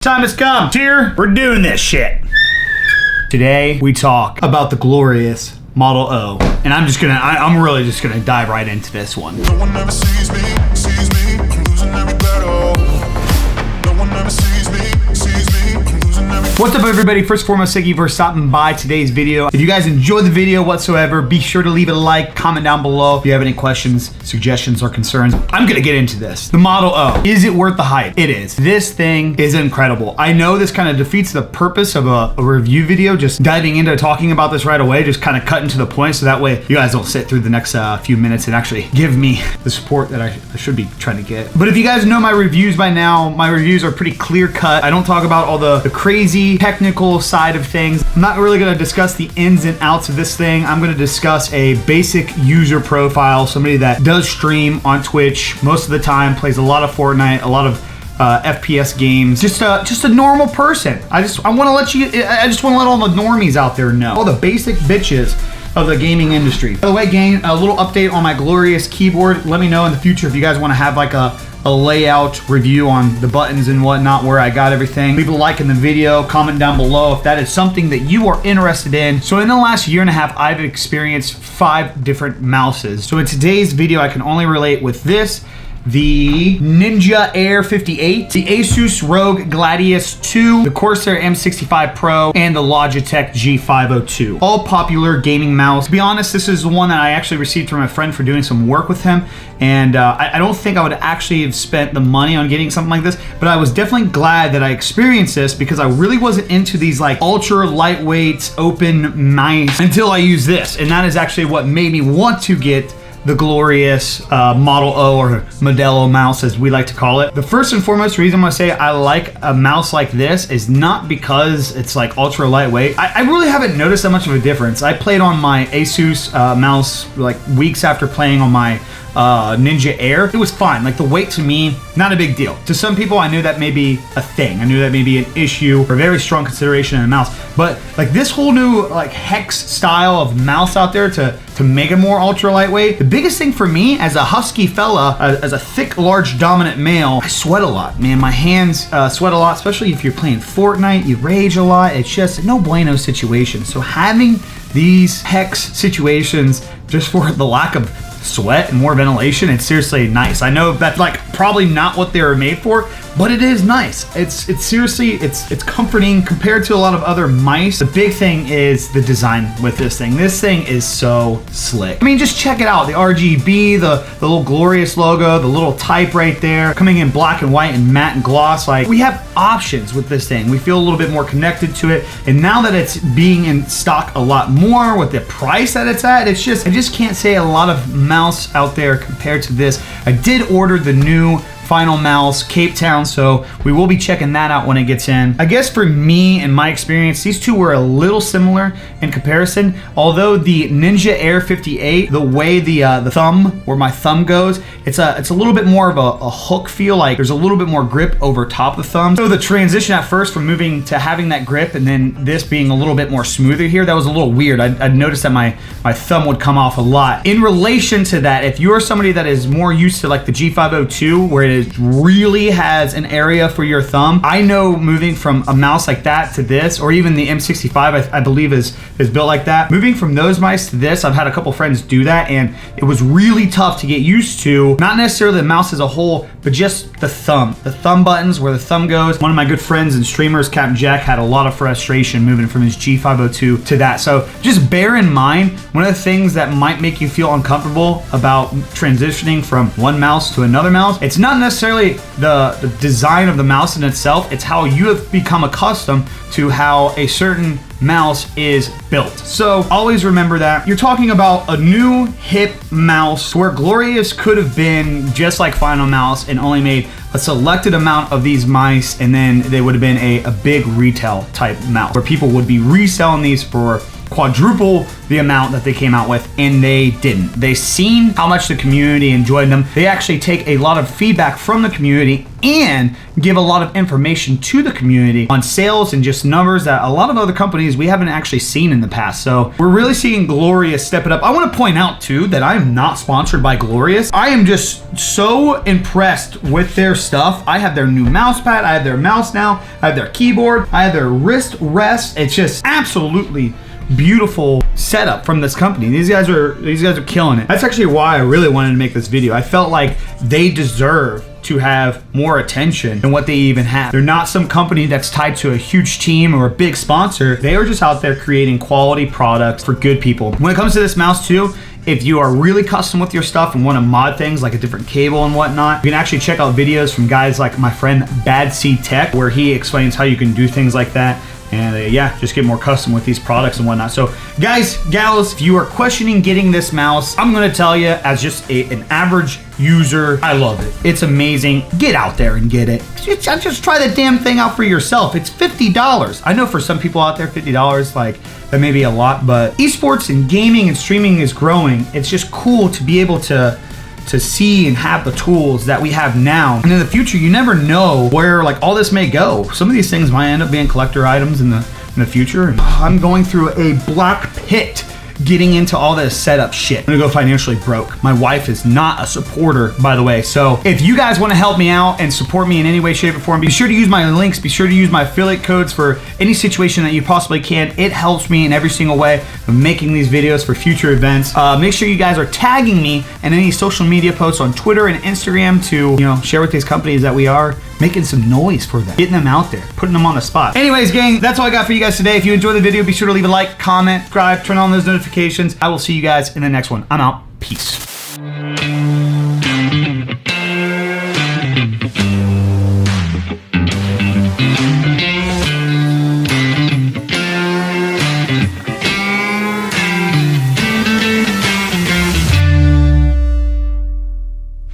Time has come. Here, we're doing this shit. Today, we talk about the glorious Model O. And I'm really just gonna dive right into this one. No one ever sees me, I'm losing every battle. No one ever sees me, I'm losing every. What's up, everybody? First and foremost, thank you for stopping by today's video. If you guys enjoyed the video whatsoever, be sure to leave it a like, comment down below if you have any questions, suggestions, or concerns. I'm gonna get into this. The Model O. Is it worth the hype? It is. This thing is incredible. I know this kind of defeats the purpose of a review video, just diving into talking about this right away, just kind of cutting to the point, so that way you guys don't sit through the next few minutes and actually give me the support that I should be trying to get. But if you guys know my reviews by now, my reviews are pretty clear cut. I don't talk about all the crazy technical side of things. I'm not really gonna discuss the ins and outs of this thing. I'm gonna discuss a basic user profile, somebody that does stream on Twitch most of the time, plays a lot of Fortnite, a lot of FPS games, just a normal person. I just want to let all the normies out there know, all the basic bitches of the gaming industry. By the way, gang, a little update on my glorious keyboard. Let me know in the future if you guys want to have like a layout review on the buttons and whatnot, where I got everything. Leave a like in the video, comment down below if that is something that you are interested in. So in the last year and a half, I've experienced 5 different mouses. So in today's video, I can only relate with this, the Ninja Air 58, the Asus ROG Gladius 2, the Corsair M65 Pro, and the Logitech G502. All popular gaming mouse. To be honest, this is the one that I actually received from a friend for doing some work with him, and I don't think I would actually have spent the money on getting something like this, but I was definitely glad that I experienced this, because I really wasn't into these like ultra lightweight open mice until I used this, and that is actually what made me want to get the glorious Model O, or Modelo mouse as we like to call it. The first and foremost reason I'm gonna say I like a mouse like this is not because it's like ultra lightweight. I really haven't noticed that much of a difference. I played on my Asus mouse like weeks after playing on my Ninja Air. It was fine. Like, the weight to me, not a big deal. To some people, I knew that may be a thing. I knew that may be an issue or very strong consideration in a mouse. But like this whole new like hex style of mouse out there to make it more ultra lightweight, the biggest thing for me as a husky fella, as a thick, large, dominant male, I sweat a lot, man. My hands sweat a lot, especially if you're playing Fortnite, you rage a lot. It's just no bueno situation. So having these hex situations just for the lack of sweat and more ventilation, it's seriously nice. I know that's like probably not what they were made for, but it is nice. It's seriously, it's comforting compared to a lot of other mice. The big thing is the design with this thing. This thing is so slick. I mean, just check it out. The RGB, the little glorious logo, the little type right there, coming in black and white and matte and gloss. Like, we have options with this thing. We feel a little bit more connected to it. And now that it's being in stock a lot more with the price that it's at, it's just, I just can't say a lot of mouse out there compared to this. I did order the new Finalmouse Cape Town, so we will be checking that out when it gets in. I guess for me and my experience, these two were a little similar in comparison. Although the Ninja Air 58, the way the thumb, where my thumb goes, it's a little bit more of a hook feel. Like, there's a little bit more grip over top of the thumb. So the transition at first from moving to having that grip and then this being a little bit more smoother here, that was a little weird. I'd noticed that my thumb would come off a lot. In relation to that, if you're somebody that is more used to like the G502, where it really has an area for your thumb, I know moving from a mouse like that to this, or even the M65 I believe is built like that, moving from those mice to this, I've had a couple friends do that, and it was really tough to get used to. Not necessarily the mouse as a whole, but just the thumb buttons, where the thumb goes. One of my good friends and streamers, Captain Jack, had a lot of frustration moving from his G502 to that. So just bear in mind, one of the things that might make you feel uncomfortable about transitioning from one mouse to another mouse, it's not necessarily the design of the mouse in itself, it's how you have become accustomed to how a certain mouse is built. So always remember that. You're talking about a new hip mouse where Glorious could have been just like Finalmouse and only made a selected amount of these mice, and then they would have been a big retail type mouse where people would be reselling these for quadruple the amount that they came out with, and they didn't. They seen how much the community enjoyed them. They actually take a lot of feedback from the community and give a lot of information to the community on sales and just numbers that a lot of other companies we haven't actually seen in the past. So we're really seeing Gladius step it up. I want to point out too that I am not sponsored by Gladius. I am just so impressed with their stuff. I have their new mouse pad, I have their mouse now, I have their keyboard, I have their wrist rest. It's just absolutely beautiful setup from this company. These guys are killing it. That's actually why I really wanted to make this video. I felt like they deserve to have more attention than what they even have. They're not some company that's tied to a huge team or a big sponsor. They are just out there creating quality products for good people. When it comes to this mouse too, if you are really custom with your stuff and want to mod things like a different cable and whatnot, you can actually check out videos from guys like my friend Bad C Tech, where he explains how you can do things like that. And yeah, just get more custom with these products and whatnot. So guys, gals, if you are questioning getting this mouse, I'm gonna tell you, as just an average user, I love it. It's amazing. Get out there and get it. Just try the damn thing out for yourself. It's $50. I know for some people out there, $50, like, that may be a lot, but esports and gaming and streaming is growing. It's just cool to be able to see and have the tools that we have now. And in the future, you never know where like all this may go. Some of these things might end up being collector items in the future. And I'm going through a black pit getting into all this setup shit. I'm gonna go financially broke. My wife is not a supporter, by the way. So if you guys wanna help me out and support me in any way, shape, or form, be sure to use my links, be sure to use my affiliate codes for any situation that you possibly can. It helps me in every single way of making these videos for future events. Make sure you guys are tagging me in any social media posts on Twitter and Instagram to, share with these companies that we are making some noise for them, getting them out there, putting them on the spot. Anyways, gang, that's all I got for you guys today. If you enjoyed the video, be sure to leave a like, comment, subscribe, turn on those notifications. I will see you guys in the next one. I'm out. Peace.